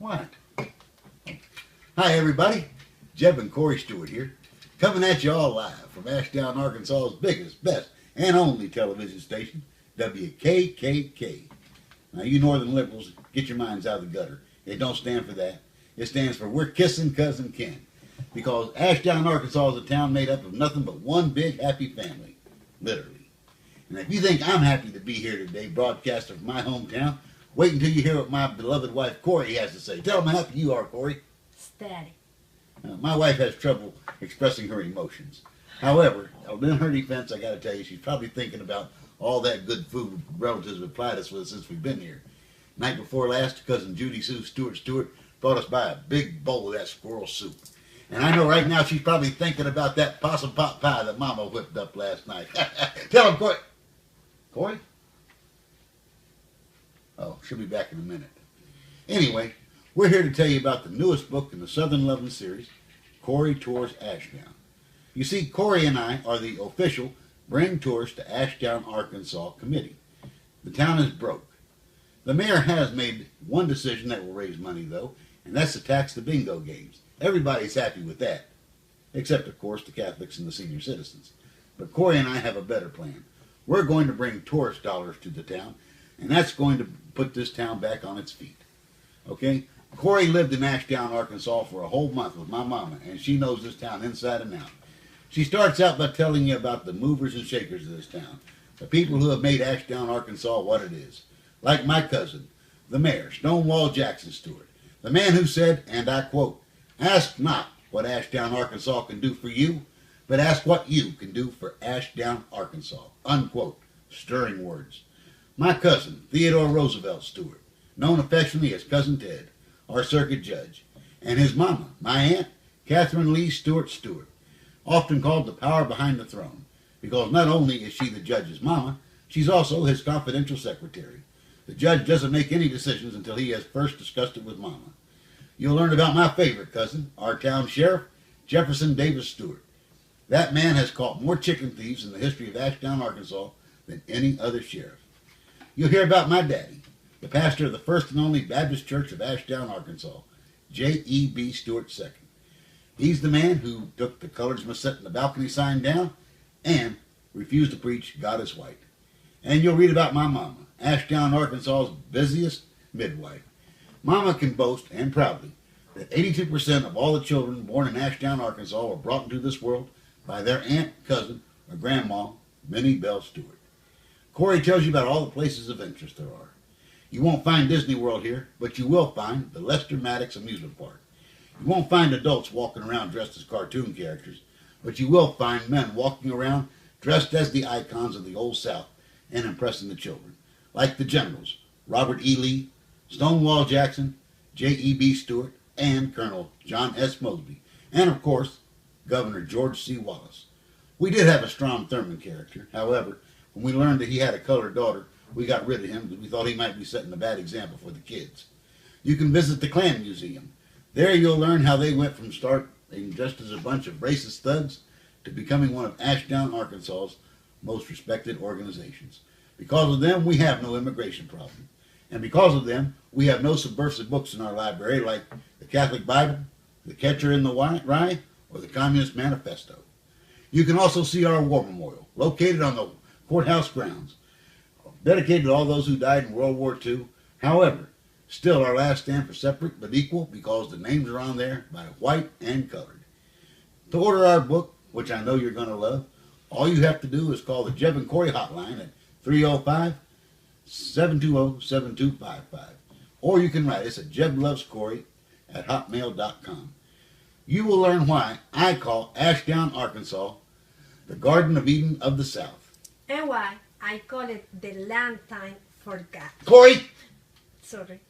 What? Hi, everybody. Jeb and Corey Stewart here, coming at you all live from Ashdown, Arkansas's biggest, best, and only television station, WKKK. Now, you northern liberals, get your minds out of the gutter. It don't stand for that. It stands for We're Kissing Cousin Ken. Because Ashdown, Arkansas is a town made up of nothing but one big happy family. Literally. And if you think I'm happy to be here today, broadcasting from my hometown, wait until you hear what my beloved wife, Corey, has to say. Tell them how happy you are, Corey. Steady. My wife has trouble expressing her emotions. However, in her defense, I got to tell you, she's probably thinking about all that good food relatives have supplied us with since we've been here. Night before last, cousin Judy Sue Stewart brought us by a big bowl of that squirrel soup. And I know right now she's probably thinking about that possum pot pie that Mama whipped up last night. Tell him, Corey. Corey? Oh, she'll be back in a minute. Anyway, we're here to tell you about the newest book in the Southern Lovin' series, Corey Tours Ashdown. You see, Corey and I are the official Bring Tourists to Ashdown, Arkansas committee. The town is broke. The mayor has made one decision that will raise money, though, and that's to tax the bingo games. Everybody's happy with that, except, of course, the Catholics and the senior citizens. But Corey and I have a better plan. We're going to bring tourist dollars to the town, and that's going to put this town back on its feet. Okay? Corey lived in Ashdown, Arkansas for a whole month with my mama, and she knows this town inside and out. She starts out by telling you about the movers and shakers of this town, the people who have made Ashdown, Arkansas what it is. Like my cousin, the mayor, Stonewall Jackson Stewart, the man who said, and I quote, "Ask not what Ashdown, Arkansas can do for you, but ask what you can do for Ashdown, Arkansas." Unquote. Stirring words. My cousin, Theodore Roosevelt Stewart, known affectionately as Cousin Ted, our circuit judge, and his mama, my aunt, Catherine Lee Stewart, often called the power behind the throne, because not only is she the judge's mama, she's also his confidential secretary. The judge doesn't make any decisions until he has first discussed it with mama. You'll learn about my favorite cousin, our town sheriff, Jefferson Davis Stewart. That man has caught more chicken thieves in the history of Ashdown, Arkansas than any other sheriff. You'll hear about my daddy, the pastor of the First and Only Baptist Church of Ashdown, Arkansas, J.E.B. Stewart II. He's the man who took the colors must sit in the balcony sign down and refused to preach God is white. And you'll read about my mama, Ashdown, Arkansas's busiest midwife. Mama can boast, and proudly, that 82% of all the children born in Ashdown, Arkansas were brought into this world by their aunt, cousin, or grandma, Minnie Bell Stewart. Corey tells you about all the places of interest there are. You won't find Disney World here, but you will find the Lester Maddox Amusement Park. You won't find adults walking around dressed as cartoon characters, but you will find men walking around dressed as the icons of the Old South and impressing the children, like the generals, Robert E. Lee, Stonewall Jackson, J.E.B. Stewart, and Colonel John S. Mosby, and of course, Governor George C. Wallace. We did have a Strom Thurmond character. However, when we learned that he had a colored daughter, we got rid of him because we thought he might be setting a bad example for the kids. You can visit the Klan Museum. There you'll learn how they went from starting just as a bunch of racist thugs to becoming one of Ashdown, Arkansas's most respected organizations. Because of them, we have no immigration problem. And because of them, we have no subversive books in our library like the Catholic Bible, the Catcher in the Rye, or the Communist Manifesto. You can also see our war memorial, located on the courthouse grounds, dedicated to all those who died in World War II. However, still our last stand for separate but equal because the names are on there by white and colored. To order our book, which I know you're going to love, all you have to do is call the Jeb and Corey hotline at 305-720-7255. Or you can write us at jeblovescorey@hotmail.com. You will learn why I call Ashdown, Arkansas, the Garden of Eden of the South. And why I call it the land time for God. Corey! Sorry.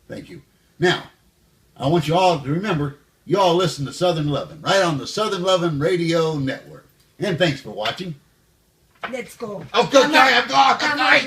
Thank you. Now, I want you all to remember, you all listen to Southern Lovin', right on the Southern Lovin' Radio Network. And thanks for watching. Let's go. Oh, good. I'm going. Come on.